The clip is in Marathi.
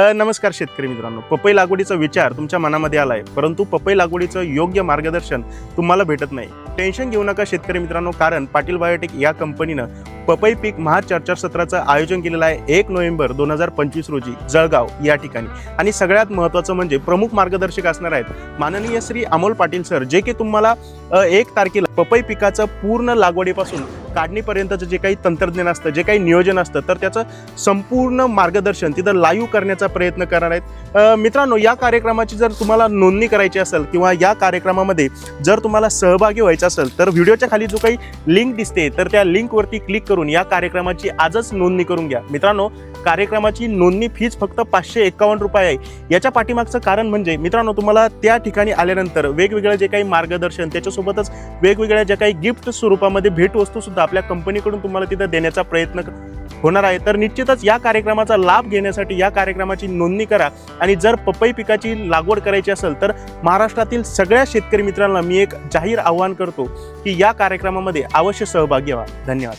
नमस्कार शेतकरी मित्रांनो, पपई लागवडीचा विचार तुमच्या मनामध्ये आलाय, परंतु पपई लागवडीचं योग्य मार्गदर्शन तुम्हाला भेटत नाही. टेन्शन घेऊ नका शेतकरी मित्रांनो, कारण पाटील बायोटेक या कंपनीनं पपई पीक महाचर्चासत्राचं आयोजन केलेलं आहे 1 नोव्हेंबर 2025 रोजी जळगाव या ठिकाणी. आणि सगळ्यात महत्त्वाचं म्हणजे प्रमुख मार्गदर्शक असणार आहेत माननीय श्री अमोल पाटील सर, जे की तुम्हाला 1 तारखेला पपई पिकाचं पूर्ण लागवडीपासून काढणीपर्यंतचं जे काही तंत्रज्ञान असतं, जे काही नियोजन असतं, तर त्याचं संपूर्ण मार्गदर्शन तिथं लाईव्ह करण्याचा प्रयत्न करणार आहेत. मित्रांनो, या कार्यक्रमाची जर तुम्हाला नोंदणी करायची असेल किंवा या कार्यक्रमामध्ये जर तुम्हाला सहभागी व्हायचं असेल, तर व्हिडिओच्या खाली जो काही लिंक दिसते, तर त्या लिंकवरती क्लिक करून या कार्यक्रमाची आजच नोंदणी करून घ्या. मित्रांनो, कार्यक्रमाची नोंदणी फीज फक्त 551 रुपये आहे. याच्या पाठीमागचं कारण म्हणजे मित्रांनो, तुम्हाला त्या ठिकाणी आल्यानंतर वेगवेगळं जे काही मार्गदर्शन, त्याच्यासोबतच वेगवेगळ्या ज्या काही गिफ्ट स्वरूपामध्ये भेटवस्तू सुद्धा आपल्या कंपनीकडून तुम्हाला तिथं देण्याचा प्रयत्न होणार आहे. तर निश्चितच या कार्यक्रमाचा लाभ घेण्यासाठी या कार्यक्रमाची नोंदणी करा. आणि जर पपई पिकाची लागवड करायची असेल, तर महाराष्ट्रातील सगळ्या शेतकरी मित्रांना मी एक जाहीर आवाहन करतो की या कार्यक्रमामध्ये अवश्य सहभागी व्हा. धन्यवाद.